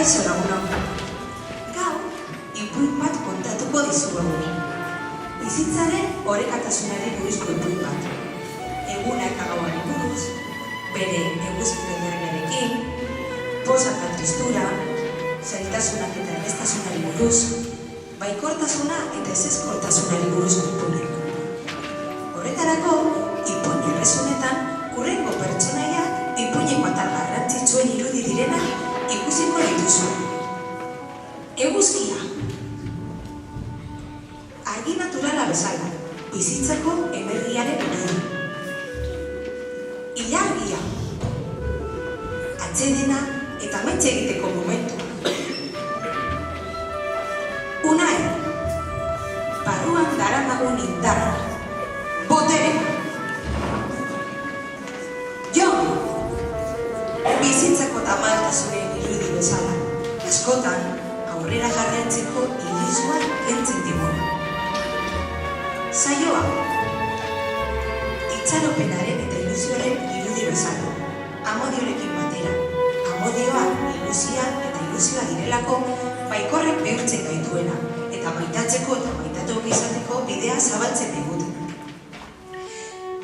Kaixo lagunok. Gaur, ipuin bat kontatuko dizuegu. Bizitzaren orekatasunari buruzko ipuin bat. Eguna eta gauari buruz, bere eguzki bederrenekin, poza eta tristura, zailtasunak eta errestasunari buruz, baikortasuna eta ezezkortasunari buruzko ipuinak. Horretarako, ipuin errezunetan, hurrengo pertsonaiak ipuineko atal garrantzitsuen irudi direna ikusiko dituzu. Eguzkia. Argi naturala bezala, bizitzako energiaren irudi. Ilargia. Atsedena eta maitxe egiteko momentu. Unai. Barruan daramagun indarra. Boterea. Bizitzako tamaltasunen irudi bezala, askotan aurrera jarraitzeko ilusioa kentzen digu. Saioa, itxaropenaren eta ilusioaren irudi bezala, amodiorekin batera. Amodioa, ilusia eta ilusioa direlako baikorrek bihurtzen gaituena, eta maitatzeko eta maitatuak izateko bidea zabaltzen diguten.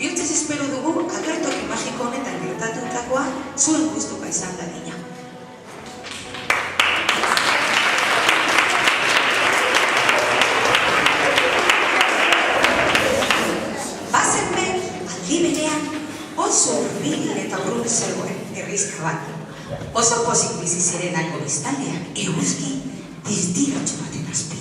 Bihurtzez espero dugu agertoki magiko honetan gertatutakoa zuen gustuka izan dadila. Bazenbe, aldi berean, oso hurbil eta urrun zegoen herrizka bat. Oso pozik bizi zirenako biztanleak eguzki dizdirotxo baten azpian.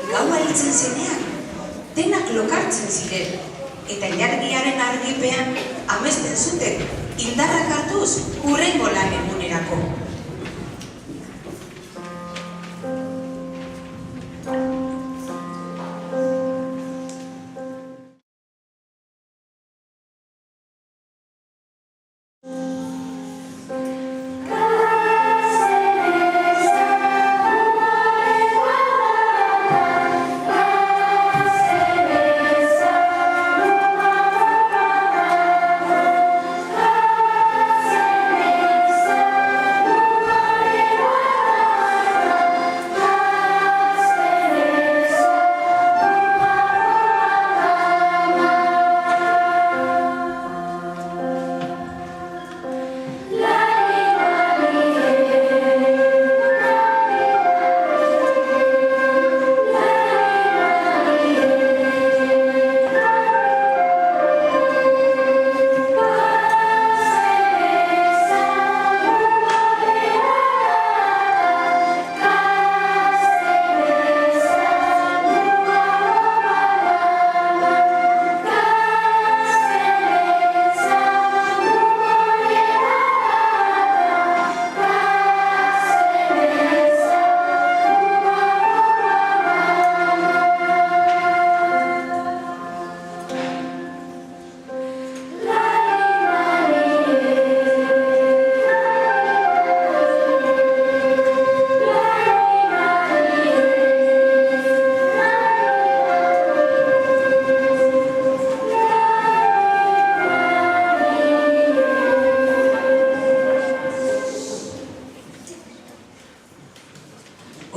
Gaua hiltzen zenean, denak lokartzen ziren, eta ilargiaren argipean amesten zuten indarrak hartuz hurrengo lan egunerako.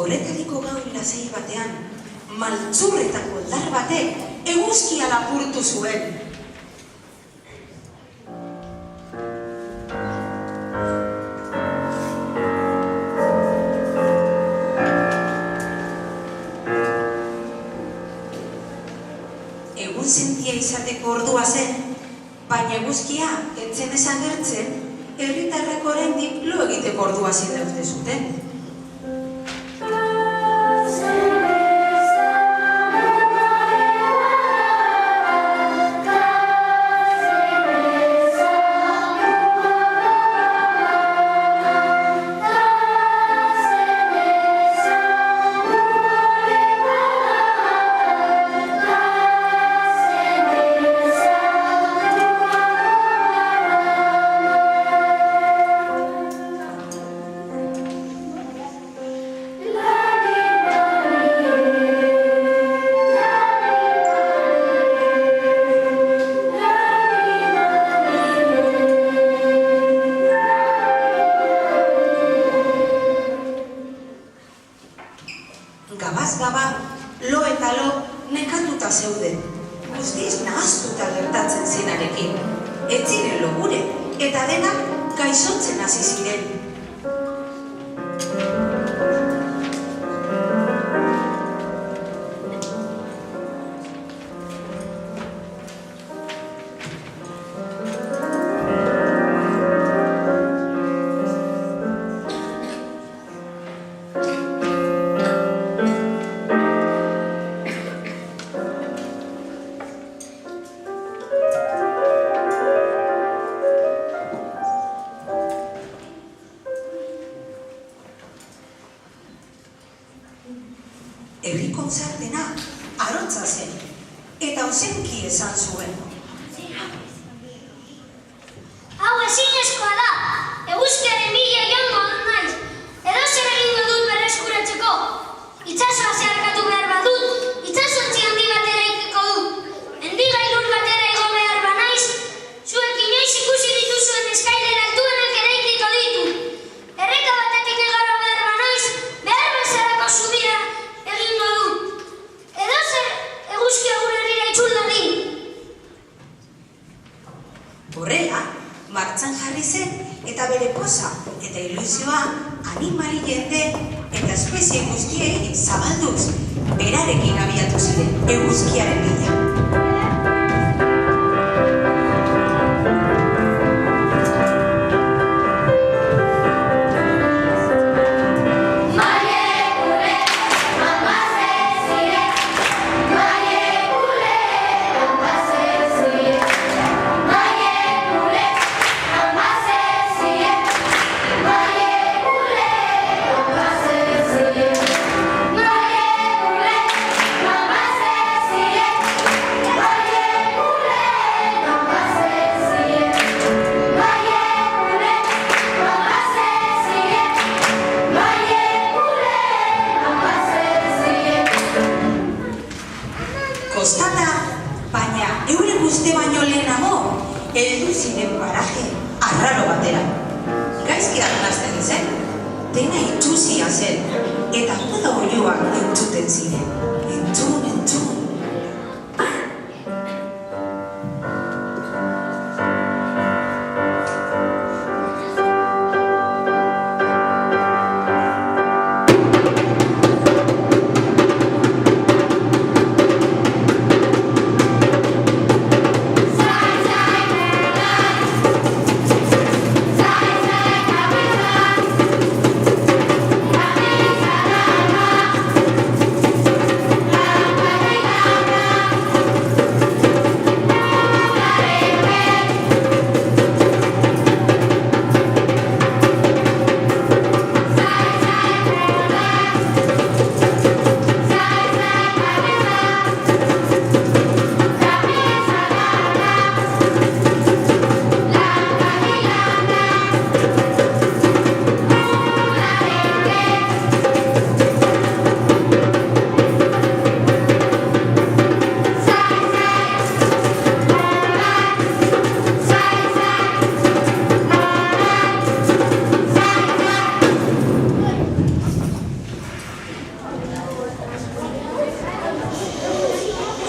Horretariko gaur lasei batean, maltzurretako oldar batek eguzkia lapurtu zuen. egunsentia izateko ordua zen, baina eguzkia etzen esan gertzen, herritarrak oraindik lo egiteko ordua zen uste zuten. Gabaz-gaba, lo eta lo nekatuta zeuden. Guztiz nahaztuta gertatzen zenarekin. Ez ziren logure, eta denak gaixotzen hasi ziren. Herri kontzertena arotza zen, eta ozenki esan zuen. Hau ezinezkoa da, eguzkiaren bila joango naiz, edo zer egingo dut berreskuratzeko. Itsasoa zeharkatu behar badut, itsasontzi handi bat eraikiko dut. Mendigailur batera igo behar banaiz, zuek inoiz ikusi dituzuen eskailera altuenak eraikiko ditut. Erreka batetik igaro behar banaiz, behar bezalako zubia egingo dut. Edo zer eguzkia gure herrira itzul dadin. Horrela, martxan jarri zen eta bere poza eta ilusioa animali jende eta espezie guztiei zabalduz berarekin abiatu ziren eguzkiaren bila. Kostata, baina euren guzti baino lehenago, heldu ziren paraje arraro batera. Gaizki arnazten zen, dena itxusia zen, eta toda oioak entzuten ziren. Entzun.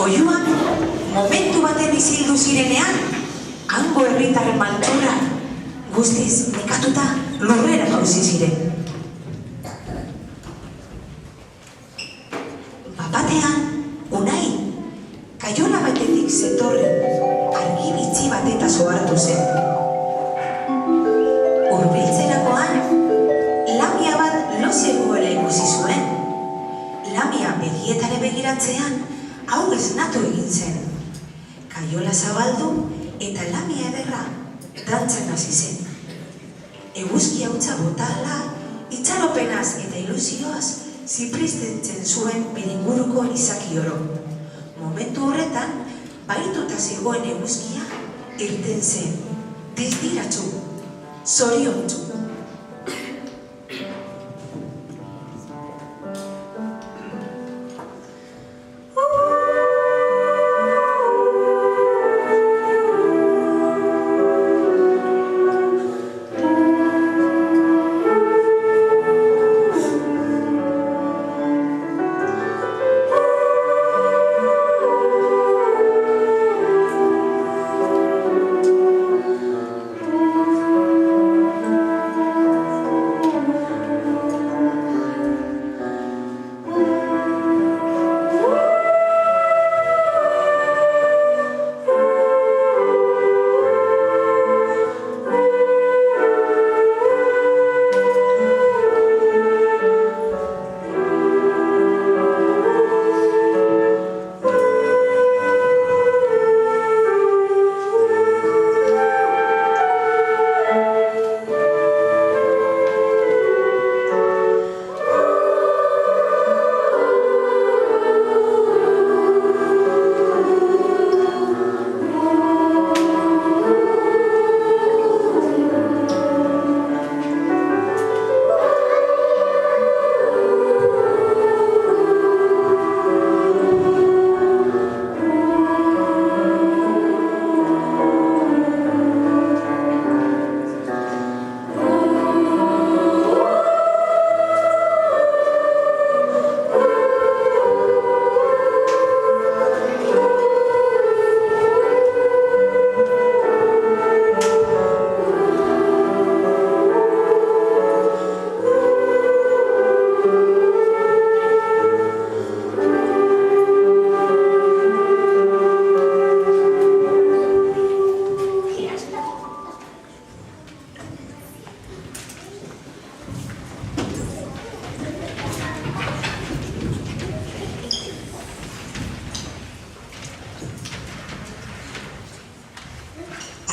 Oiuak momentu baten izildu zirenean, hango herritarren maltzurra guztiz nekatuta lurrera jauzi ziren. Bapatean, Unai, kaiola batetik zetorren argi bitxi batetaz ohartu zen. Hurbiltzerakoan, lamia bat lo zegoela ikusi zuen. Lamia begietara begiratzean, hau esnatu egin zen. Kaiola zabaldu eta lamia ederra dantzan hasi zen. Eguzki hautsa bota ahala, itxaropenaz eta ilusioaz zipristentzen zuen bere inguruko izaki oro. Momentu horretan, bahituta zegoen eguzkia irten zen, distiratsu, zoriontsu.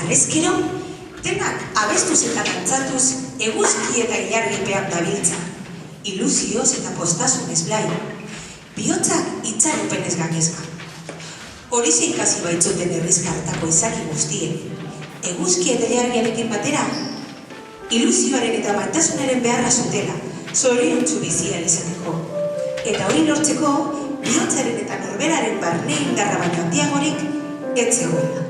Harrezkero, denak abestuz eta dantzatuz eguzki eta ilargipean dabiltza, ilusioz eta postasunez blai, bihotzak itxaropenez gainezka. Horixe ikasi baitzuten herrizka hartako izaki guztien, eguzki eta ilargiarekin batera, ilusioaren eta maitasunaren beharra zutela, zoriontsu bizian izateko. Eta hori lortzeko, bihotzaren eta norberaren barne indarra baino handiagorik ez zegoela.